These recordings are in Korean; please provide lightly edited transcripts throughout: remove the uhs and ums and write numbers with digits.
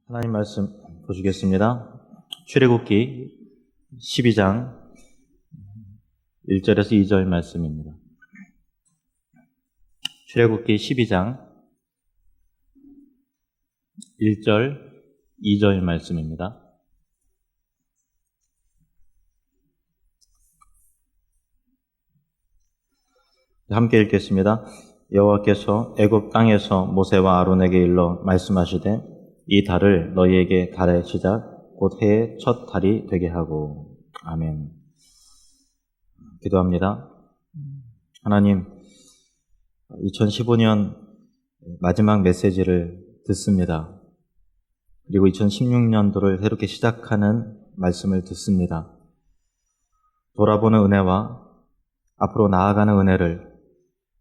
하나님 말씀 보시겠습니다. 출애굽기 12장 1절에서 2절 말씀입니다. 출애굽기 12장 1절, 2절 말씀입니다. 함께 읽겠습니다. 여호와께서 애굽 땅에서 모세와 아론에게 일러 말씀하시되 이 달을 너희에게 달의 시작 곧 해의 첫 달이 되게 하고. 아멘. 기도합니다. 하나님, 2015년 마지막 메시지를 듣습니다. 그리고 2016년도를 새롭게 시작하는 말씀을 듣습니다. 돌아보는 은혜와 앞으로 나아가는 은혜를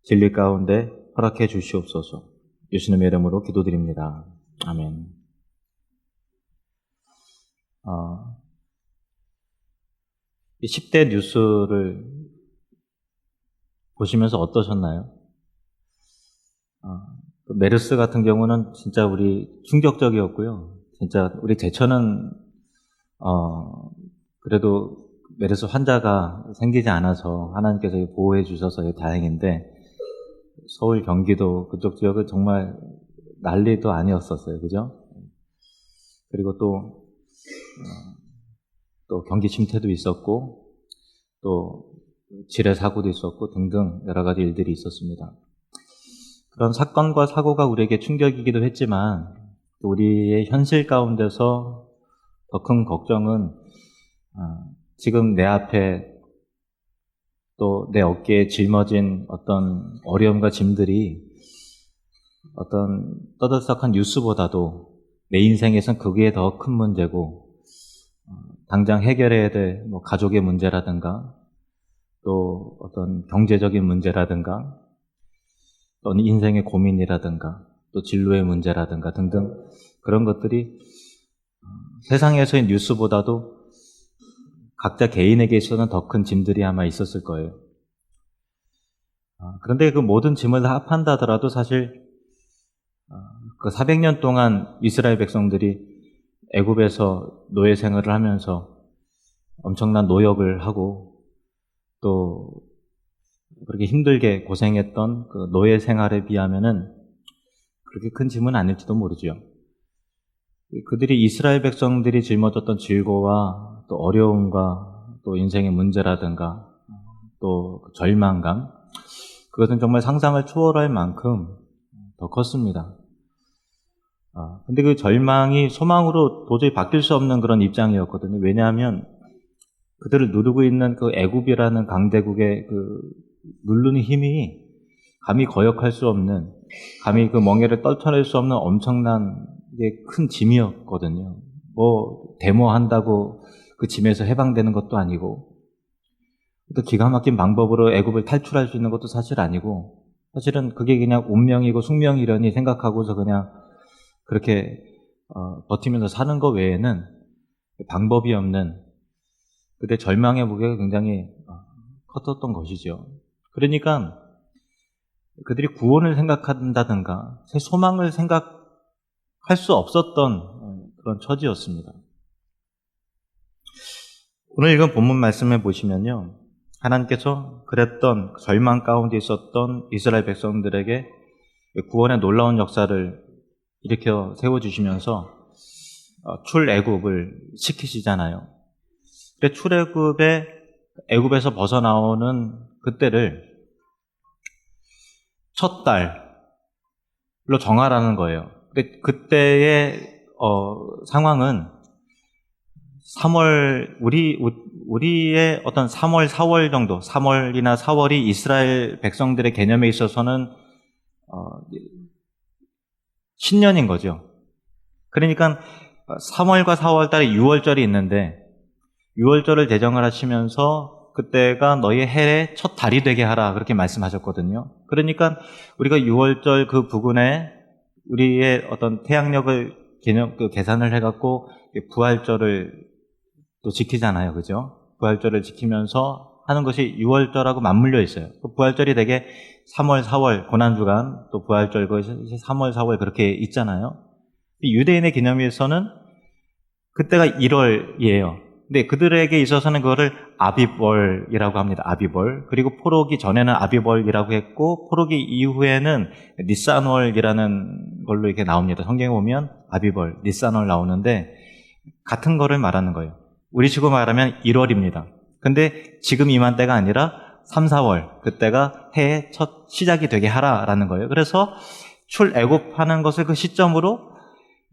진리 가운데 허락해 주시옵소서. 예수님의 이름으로 기도드립니다. 아멘. 10대 뉴스를 보시면서 어떠셨나요? 메르스 같은 경우는 진짜 우리 충격적이었고요. 진짜 우리 제천은 그래도 메르스 환자가 생기지 않아서 하나님께서 보호해 주셔서 다행인데, 서울, 경기도 그쪽 지역은 정말 난리도 아니었었어요. 그죠? 그리고 또 경기 침체도 있었고, 또 지뢰 사고도 있었고 등등 여러 가지 일들이 있었습니다. 그런 사건과 사고가 우리에게 충격이기도 했지만, 우리의 현실 가운데서 더 큰 걱정은 지금 내 앞에 또 내 어깨에 짊어진 어떤 어려움과 짐들이 어떤 떠들썩한 뉴스보다도 내 인생에선 그게 더 큰 문제고, 당장 해결해야 될 가족의 문제라든가, 또 어떤 경제적인 문제라든가, 또는 인생의 고민이라든가, 또 진로의 문제라든가 등등 그런 것들이 세상에서의 뉴스보다도 각자 개인에게 있어서는 더 큰 짐들이 아마 있었을 거예요. 그런데 그 모든 짐을 다 합한다 하더라도 사실 그 400년 동안 이스라엘 백성들이 애굽에서 노예 생활을 하면서 엄청난 노역을 하고 또 그렇게 힘들게 고생했던 그 노예 생활에 비하면은 그렇게 큰 짐은 아닐지도 모르죠. 그들이 이스라엘 백성들이 짊어졌던 질고와 또 어려움과 또 인생의 문제라든가 또 절망감, 그것은 정말 상상을 초월할 만큼 더 컸습니다. 근데 그 절망이 소망으로 도저히 바뀔 수 없는 그런 입장이었거든요. 왜냐하면 그들을 누르고 있는 그 애굽이라는 강대국의 그 누르는 힘이 감히 거역할 수 없는, 감히 그 멍에를 떨쳐낼 수 없는 엄청난 큰 짐이었거든요. 데모한다고 그 짐에서 해방되는 것도 아니고, 또 기가 막힌 방법으로 애굽을 탈출할 수 있는 것도 사실 아니고, 사실은 그게 그냥 운명이고 숙명이려니 생각하고서 그냥 그렇게 버티면서 사는 것 외에는 방법이 없는, 그때 절망의 무게가 굉장히 컸었던 것이죠. 그러니까 그들이 구원을 생각한다든가 새 소망을 생각할 수 없었던 그런 처지였습니다. 오늘 읽은 본문 말씀에 보시면요, 하나님께서 그랬던 절망 가운데 있었던 이스라엘 백성들에게 구원의 놀라운 역사를 일으켜 세워주시면서 출애굽을 시키시잖아요. 애굽에서 벗어나오는 그때를 첫 달로 정하라는 거예요. 근데 그때의 상황은 3월, 우리의 어떤 3월, 4월 정도, 3월이나 4월이 이스라엘 백성들의 개념에 있어서는 신년인 거죠. 그러니까 3월과 4월 달에 6월절이 있는데 6월절을 제정을 하시면서 그때가 너희 해의 첫 달이 되게 하라, 그렇게 말씀하셨거든요. 그러니까 우리가 6월절 그 부근에 우리의 어떤 태양력을 계산을 해갖고 부활절을 또 지키잖아요. 그죠? 부활절을 지키면서 하는 것이 6월절하고 맞물려 있어요. 부활절이 되게 3월, 4월 고난주간, 또 부활절 그것이 3월, 4월 그렇게 있잖아요. 유대인의 기념일에서는 그때가 1월이에요. 근데 그들에게 있어서는 그거를 아비벌이라고 합니다. 아비벌. 그리고 포로기 전에는 아비벌이라고 했고 포로기 이후에는 니산월이라는 걸로 이렇게 나옵니다. 성경에 보면 아비벌, 니산월 나오는데 같은 거를 말하는 거예요. 우리 식으로 말하면 1월입니다. 근데 지금 이맘때가 아니라 3, 4월 그때가 해의 첫 시작이 되게 하라라는 거예요. 그래서 출애굽하는 것을 그 시점으로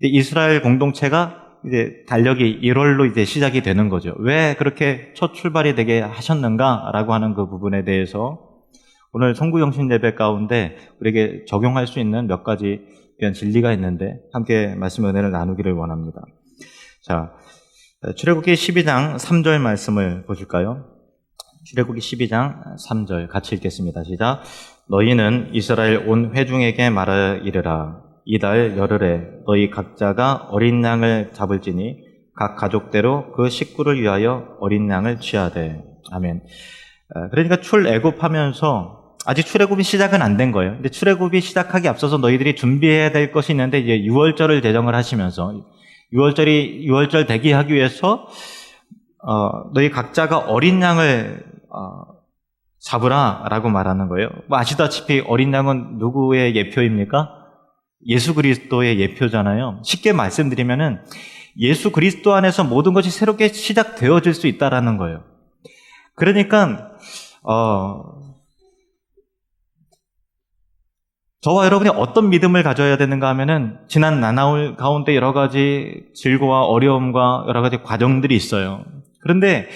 이스라엘 공동체가 이제 달력이 1월로 이제 시작이 되는 거죠. 왜 그렇게 첫 출발이 되게 하셨는가라고 하는 그 부분에 대해서 오늘 송구영신 예배 가운데 우리에게 적용할 수 있는 몇 가지 이런 진리가 있는데 함께 말씀 은혜를 나누기를 원합니다. 자, 출애굽기 12장 3절 말씀을 보실까요? 출애굽기 12장 3절 같이 읽겠습니다. 시작. 너희는 이스라엘 온 회중에게 말하 이르라. 이달 열흘에 너희 각자가 어린 양을 잡을지니 각 가족대로 그 식구를 위하여 어린 양을 취하되. 아멘. 그러니까 출애굽하면서 아직 출애굽이 시작은 안 된 거예요. 근데 출애굽이 시작하기 앞서서 너희들이 준비해야 될 것이 있는데 이제 유월절을 제정을 하시면서 유월절 대기하기 위해서 너희 각자가 어린 양을 잡으라라고 말하는 거예요. 뭐 아시다시피 어린 양은 누구의 예표입니까? 예수 그리스도의 예표잖아요. 쉽게 말씀드리면은 예수 그리스도 안에서 모든 것이 새롭게 시작되어질 수 있다라는 거예요. 그러니까 저와 여러분이 어떤 믿음을 가져야 되는가 하면은 지난 나날 가운데 여러 가지 질고와 어려움과 여러 가지 과정들이 있어요. 그런데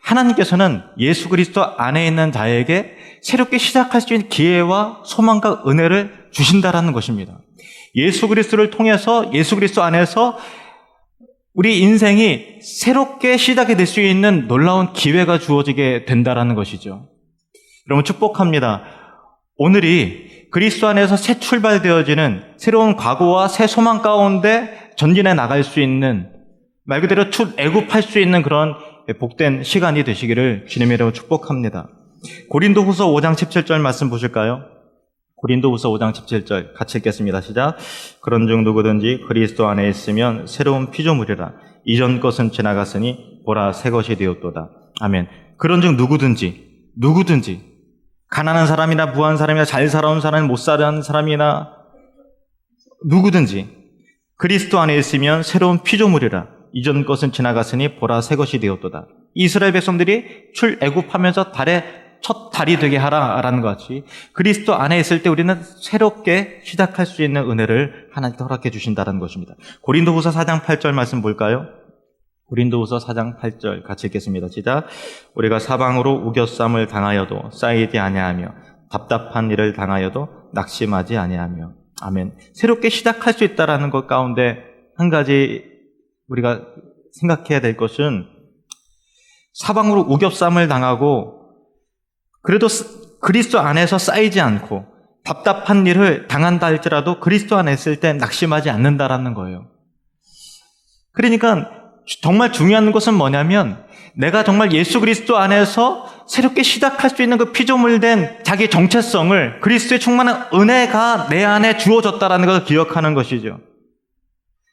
하나님께서는 예수 그리스도 안에 있는 자에게 새롭게 시작할 수 있는 기회와 소망과 은혜를 주신다라는 것입니다. 예수 그리스도를 통해서 예수 그리스도 안에서 우리 인생이 새롭게 시작이 될 수 있는 놀라운 기회가 주어지게 된다라는 것이죠. 여러분 축복합니다. 오늘이 그리스도 안에서 새 출발되어지는 새로운 과거와 새 소망 가운데 전진해 나갈 수 있는 말 그대로 출애굽할 수 있는 그런 복된 시간이 되시기를 주님의 이름으로 축복합니다. 고린도후서 5장 17절 말씀 보실까요? 고린도후서 5장 17절 같이 읽겠습니다. 시작. 그런즉 누구든지 그리스도 안에 있으면 새로운 피조물이라. 이전 것은 지나갔으니 보라 새 것이 되었도다. 아멘. 그런즉 누구든지 가난한 사람이나 부한 사람이나 잘 살아온 사람, 못 살아온 사람이나 누구든지 그리스도 안에 있으면 새로운 피조물이라. 이전 것은 지나갔으니 보라 새 것이 되었도다. 이스라엘 백성들이 출애굽하면서 첫 달이 되게 하라라는 것 같이 그리스도 안에 있을 때 우리는 새롭게 시작할 수 있는 은혜를 하나님께 허락해 주신다는 것입니다. 고린도후서 4장 8절 말씀 볼까요? 고린도후서 4장 8절 같이 읽겠습니다. 시작. 우리가 사방으로 우겨쌈을 당하여도 쌓이지 아니하며 답답한 일을 당하여도 낙심하지 아니하며. 아멘. 새롭게 시작할 수 있다라는 것 가운데 한 가지 우리가 생각해야 될 것은 사방으로 우겨쌈을 당하고 그래도 그리스도 안에서 쌓이지 않고 답답한 일을 당한다 할지라도 그리스도 안에 있을 때 낙심하지 않는다라는 거예요. 그러니까 정말 중요한 것은 뭐냐면 내가 정말 예수 그리스도 안에서 새롭게 시작할 수 있는 그 피조물된 자기 정체성을 그리스도의 충만한 은혜가 내 안에 주어졌다라는 것을 기억하는 것이죠.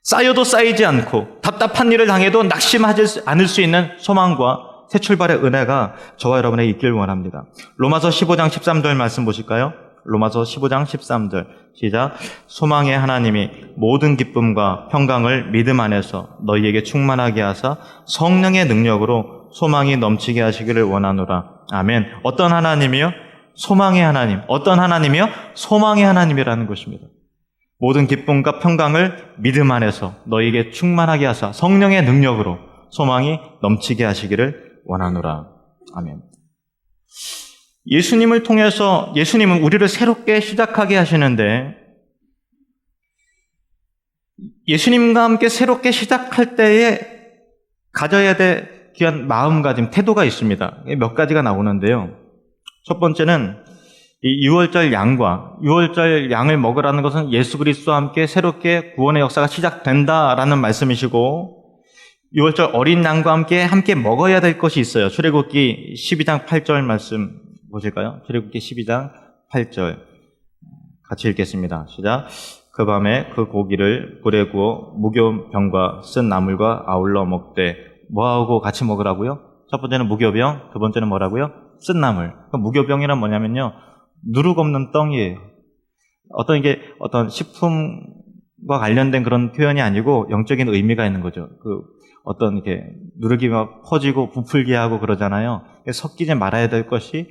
쌓여도 쌓이지 않고 답답한 일을 당해도 낙심하지 않을 수 있는 소망과 새 출발의 은혜가 저와 여러분에게 있길 원합니다. 로마서 15장 13절 말씀 보실까요? 로마서 15장 13절 시작. 소망의 하나님이 모든 기쁨과 평강을 믿음 안에서 너희에게 충만하게 하사 성령의 능력으로 소망이 넘치게 하시기를 원하노라. 아멘. 어떤 하나님이요? 소망의 하나님. 어떤 하나님이요? 소망의 하나님이라는 것입니다. 모든 기쁨과 평강을 믿음 안에서 너희에게 충만하게 하사 성령의 능력으로 소망이 넘치게 하시기를 원하노라. 아멘. 예수님을 통해서 예수님은 우리를 새롭게 시작하게 하시는데 예수님과 함께 새롭게 시작할 때에 가져야 될 귀한 마음가짐, 태도가 있습니다. 몇 가지가 나오는데요. 첫 번째는 이 유월절 양을 먹으라는 것은 예수 그리스도와 함께 새롭게 구원의 역사가 시작된다라는 말씀이시고 유월절 어린 양과 함께 먹어야 될 것이 있어요. 출애굽기 12장 8절 말씀 보실까요? 출애굽기 12장 8절 같이 읽겠습니다. 시작. 그 밤에 그 고기를 불에 구워 무교병과 쓴 나물과 아울러 먹되. 뭐하고 같이 먹으라고요? 첫 번째는 무교병, 두 번째는 뭐라고요? 쓴 나물. 무교병이란 뭐냐면요, 누룩 없는 떡이에요. 어떤 식품과 관련된 그런 표현이 아니고 영적인 의미가 있는 거죠. 이렇게 누룩이 막 퍼지고 부풀게 하고 그러잖아요. 섞이지 말아야 될 것이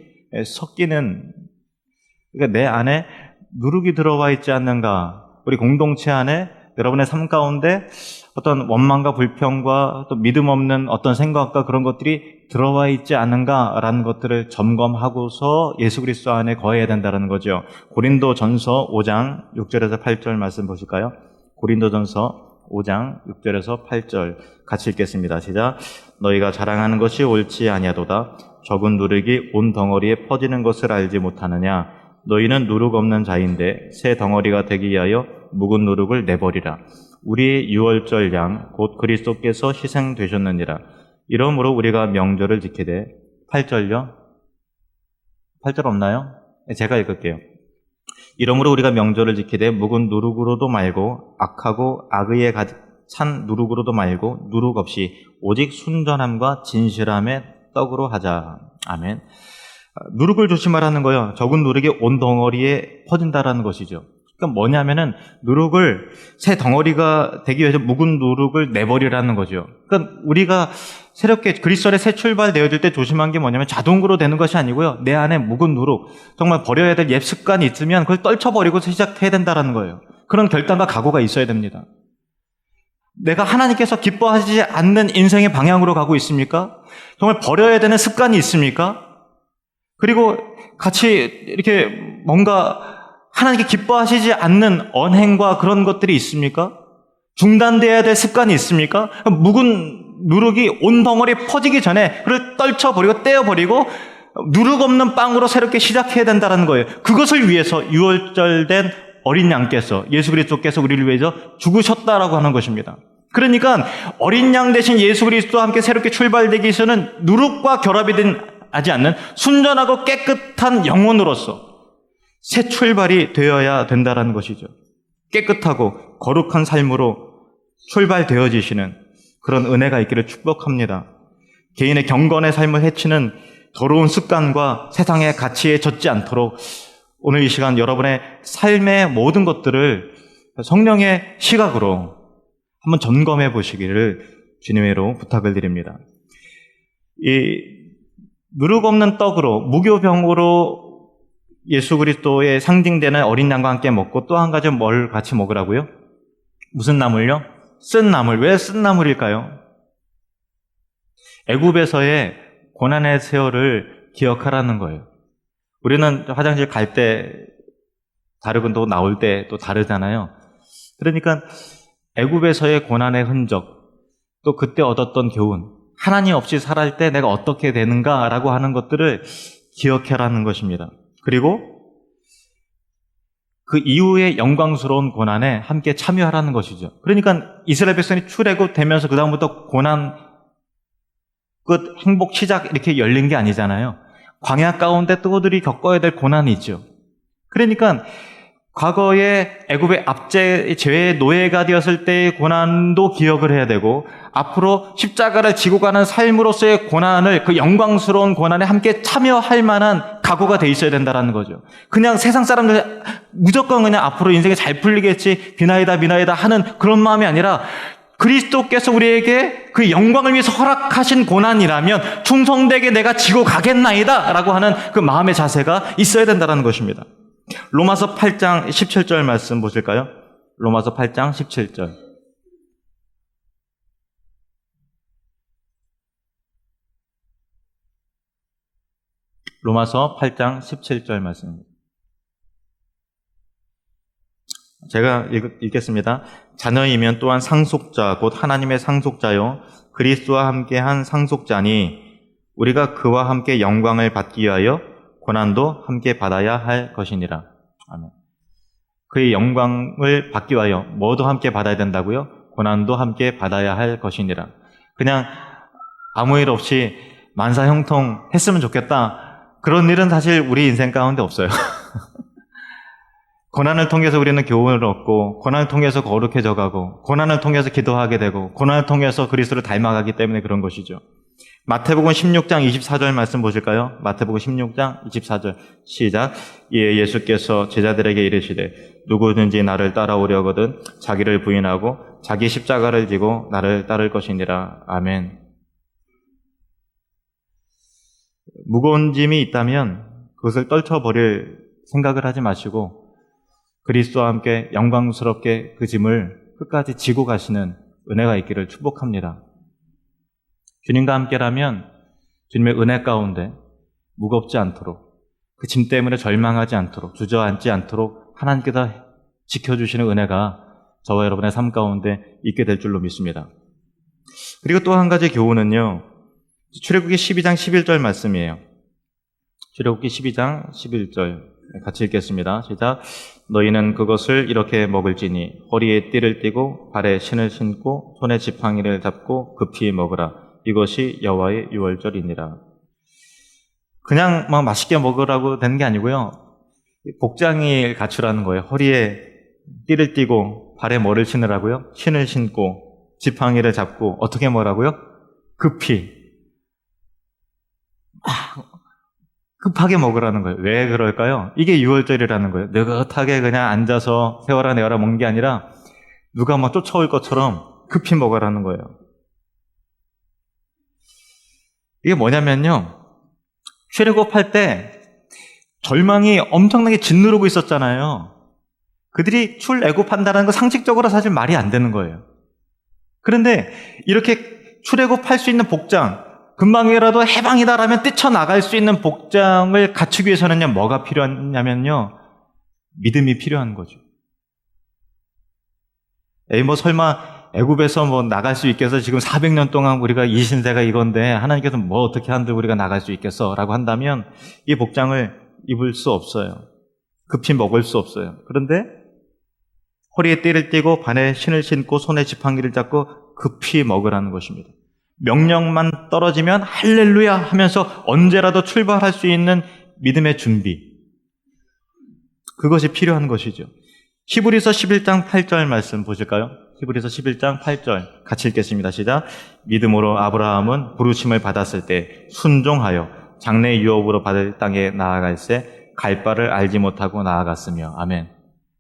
그러니까 내 안에 누룩이 들어와 있지 않는가. 우리 공동체 안에 여러분의 삶 가운데 어떤 원망과 불평과 또 믿음 없는 어떤 생각과 그런 것들이 들어와 있지 않는가라는 것들을 점검하고서 예수 그리스도 안에 거해야 된다는 거죠. 고린도전서 5장 6절에서 8절 말씀 보실까요? 고린도전서 5장 6절에서 8절 같이 읽겠습니다. 시작. 너희가 자랑하는 것이 옳지 아니하도다. 적은 누룩이 온 덩어리에 퍼지는 것을 알지 못하느냐. 너희는 누룩 없는 자인데 새 덩어리가 되기 위하여 묵은 누룩을 내버리라. 우리의 유월절 양 곧 그리스도께서 희생되셨느니라. 이러므로 우리가 명절을 지키되. 8절요? 8절 없나요? 제가 읽을게요. 이러므로 우리가 명절을 지키되 묵은 누룩으로도 말고 악하고 악의에 찬 누룩으로도 말고 누룩 없이 오직 순전함과 진실함의 떡으로 하자. 아멘. 누룩을 조심하라는 거예요. 적은 누룩이 온 덩어리에 퍼진다라는 것이죠. 그러니까 뭐냐면은 새 덩어리가 되기 위해서 묵은 누룩을 내버리라는 거죠. 그러니까 우리가 새롭게 그리스도 안에 새 출발되어질 때 조심한 게 뭐냐면 자동으로 되는 것이 아니고요. 내 안에 묵은 누룩, 정말 버려야 될 옛 습관이 있으면 그걸 떨쳐버리고 시작해야 된다는 거예요. 그런 결단과 각오가 있어야 됩니다. 내가 하나님께서 기뻐하시지 않는 인생의 방향으로 가고 있습니까? 정말 버려야 되는 습관이 있습니까? 그리고 같이 이렇게 뭔가 하나님께 기뻐하시지 않는 언행과 그런 것들이 있습니까? 중단돼야 될 습관이 있습니까? 묵은 누룩이 온 덩어리에 퍼지기 전에 그걸 떨쳐버리고 떼어버리고 누룩 없는 빵으로 새롭게 시작해야 된다는 거예요. 그것을 위해서 유월절된 어린 양께서, 예수 그리스도께서 우리를 위해서 죽으셨다라고 하는 것입니다. 그러니까 어린 양 대신 예수 그리스도와 함께 새롭게 출발되기 위해서는 누룩과 결합이 하지 않는 순전하고 깨끗한 영혼으로서 새 출발이 되어야 된다는 것이죠. 깨끗하고 거룩한 삶으로 출발되어지시는 그런 은혜가 있기를 축복합니다. 개인의 경건의 삶을 해치는 더러운 습관과 세상의 가치에 젖지 않도록 오늘 이 시간 여러분의 삶의 모든 것들을 성령의 시각으로 한번 점검해 보시기를 주님으로 부탁을 드립니다. 이 누룩 없는 떡으로, 무교병으로 예수 그리스도의 상징되는 어린 양과 함께 먹고 또 한 가지 뭘 같이 먹으라고요? 무슨 나물요? 쓴 나물. 왜 쓴 나물일까요? 애굽에서의 고난의 세월을 기억하라는 거예요. 우리는 화장실 갈 때 다르고 또 나올 때 또 다르잖아요. 그러니까 애굽에서의 고난의 흔적, 또 그때 얻었던 교훈, 하나님 없이 살아갈 때 내가 어떻게 되는가라고 하는 것들을 기억해라는 것입니다. 그리고 그 이후의 영광스러운 고난에 함께 참여하라는 것이죠. 그러니까 이스라엘 백성이 출애굽되면서 그 다음부터 고난 끝, 행복 시작 이렇게 열린 게 아니잖아요. 광야 가운데 또 그들이 겪어야 될 고난이 있죠. 그러니까 과거에 애굽의 죄의 노예가 되었을 때의 고난도 기억을 해야 되고 앞으로 십자가를 지고 가는 삶으로서의 고난을, 그 영광스러운 고난에 함께 참여할 만한 각오가 돼 있어야 된다는 거죠. 그냥 세상 사람들 무조건 그냥 앞으로 인생이 잘 풀리겠지, 비나이다 하는 그런 마음이 아니라 그리스도께서 우리에게 그 영광을 위해서 허락하신 고난이라면 충성되게 내가 지고 가겠나이다 라고 하는 그 마음의 자세가 있어야 된다는 것입니다. 로마서 8장 17절 말씀 보실까요? 로마서 8장 17절. 로마서 8장 17절 말씀입니다. 제가 읽겠습니다. 자녀이면 또한 상속자, 곧 하나님의 상속자요 그리스도와 함께한 상속자니 우리가 그와 함께 영광을 받기 위하여 고난도 함께 받아야 할 것이니라. 아멘. 그의 영광을 받기 위하여 뭐도 함께 받아야 된다고요? 고난도 함께 받아야 할 것이니라. 그냥 아무 일 없이 만사형통 했으면 좋겠다. 그런 일은 사실 우리 인생 가운데 없어요. 고난을 통해서 우리는 교훈을 얻고, 고난을 통해서 거룩해져 가고, 고난을 통해서 기도하게 되고, 고난을 통해서 그리스도를 닮아가기 때문에 그런 것이죠. 마태복음 16장 24절 말씀 보실까요? 마태복음 16장 24절 시작. 이에 예수께서 제자들에게 이르시되 누구든지 나를 따라오려거든 자기를 부인하고 자기 십자가를 지고 나를 따를 것이니라. 아멘. 무거운 짐이 있다면 그것을 떨쳐버릴 생각을 하지 마시고 그리스도와 함께 영광스럽게 그 짐을 끝까지 지고 가시는 은혜가 있기를 축복합니다. 주님과 함께라면 주님의 은혜 가운데 무겁지 않도록, 그 짐 때문에 절망하지 않도록, 주저앉지 않도록 하나님께서 지켜주시는 은혜가 저와 여러분의 삶 가운데 있게 될 줄로 믿습니다. 그리고 또 한 가지 교훈은요, 출애굽기 12장 11절 말씀이에요. 출애굽기 12장 11절 같이 읽겠습니다. 시작. 너희는 그것을 이렇게 먹을지니 허리에 띠를 띠고 발에 신을 신고 손에 지팡이를 잡고 급히 먹으라. 이것이 여호와의 유월절이니라. 그냥 막 맛있게 먹으라고 되는 게 아니고요. 복장을 갖추라는 거예요. 허리에 띠를 띠고 발에 뭐를 신으라고요? 신을 신고 지팡이를 잡고 어떻게 뭐라고요? 급히. 급하게 먹으라는 거예요. 왜 그럴까요? 이게 유월절이라는 거예요. 느긋하게 그냥 앉아서 세워라 내어라 먹는 게 아니라 누가 막 쫓아올 것처럼 급히 먹으라는 거예요. 이게 뭐냐면요, 출애굽할 때 절망이 엄청나게 짓누르고 있었잖아요. 그들이 출애굽한다는 거 상식적으로 사실 말이 안 되는 거예요. 그런데 이렇게 출애굽할 수 있는 복장, 금방이라도 해방이다라면 뛰쳐나갈 수 있는 복장을 갖추기 위해서는요, 뭐가 필요하냐면요, 믿음이 필요한 거죠. 뭐 설마 애굽에서 나갈 수 있겠어? 지금 400년 동안 우리가 이 신세가 이건데 하나님께서 뭐 어떻게 한들 우리가 나갈 수 있겠어? 라고 한다면 이 복장을 입을 수 없어요. 급히 먹을 수 없어요. 그런데 허리에 띠를 띠고 발에 신을 신고 손에 지팡이를 잡고 급히 먹으라는 것입니다. 명령만 떨어지면 할렐루야 하면서 언제라도 출발할 수 있는 믿음의 준비, 그것이 필요한 것이죠. 히브리서 11장 8절 말씀 보실까요? 히브리서 11장 8절 같이 읽겠습니다. 시작. 믿음으로 아브라함은 부르심을 받았을 때 순종하여 장래 유업으로 받을 땅에 나아갈새 갈 바를 알지 못하고 나아갔으며. 아멘.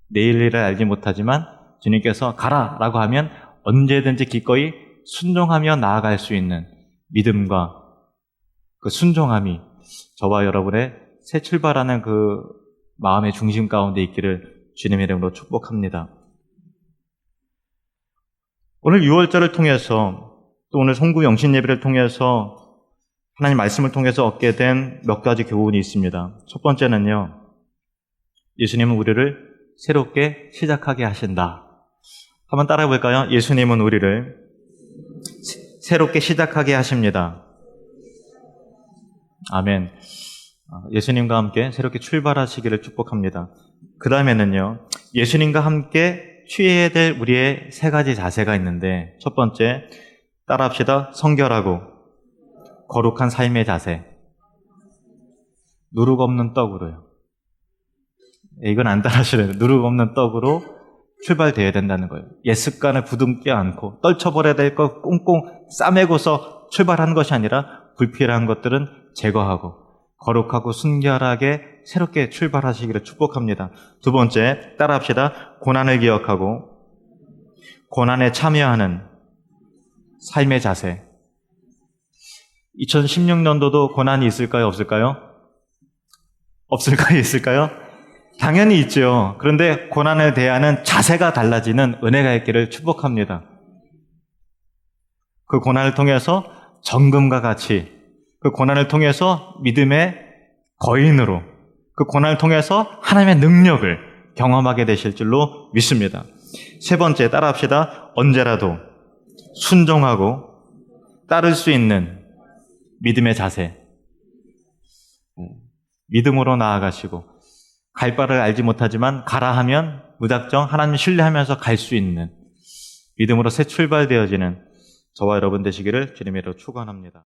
내일 일을 알지 못하지만 주님께서 가라라고 하면 언제든지 기꺼이 순종하며 나아갈 수 있는 믿음과 그 순종함이 저와 여러분의 새 출발하는 그 마음의 중심 가운데 있기를 주님의 이름으로 축복합니다. 오늘 유월절을 통해서 또 오늘 송구 영신 예배를 통해서 하나님 말씀을 통해서 얻게 된 몇 가지 교훈이 있습니다. 첫 번째는요, 예수님은 우리를 새롭게 시작하게 하신다. 한번 따라해 볼까요? 예수님은 우리를 새롭게 시작하게 하십니다. 아멘. 예수님과 함께 새롭게 출발하시기를 축복합니다. 그 다음에는요, 예수님과 함께 취해야 될 우리의 세 가지 자세가 있는데, 첫 번째, 따라합시다. 성결하고 거룩한 삶의 자세. 누룩 없는 떡으로요. 이건 안 따라하시래요. 누룩 없는 떡으로 출발되어야 된다는 거예요. 옛 습관을 부둥켜 안고 떨쳐버려야 될 거 꽁꽁 싸매고서 출발하는 것이 아니라 불필요한 것들은 제거하고 거룩하고 순결하게 새롭게 출발하시기를 축복합니다. 두 번째, 따라합시다. 고난을 기억하고 고난에 참여하는 삶의 자세. 2016년도도 고난이 있을까요? 없을까요? 없을까요? 있을까요? 당연히 있죠. 그런데 고난을 대하는 자세가 달라지는 은혜가 있기를 축복합니다. 그 고난을 통해서 정금과 같이, 그 고난을 통해서 믿음의 거인으로, 그 고난을 통해서 하나님의 능력을 경험하게 되실 줄로 믿습니다. 세 번째, 따라합시다. 언제라도 순종하고 따를 수 있는 믿음의 자세. 믿음으로 나아가시고 갈 바를 알지 못하지만 가라 하면 무작정 하나님 신뢰하면서 갈 수 있는 믿음으로 새 출발되어지는 저와 여러분 되시기를 주님의 이름으로 축원합니다.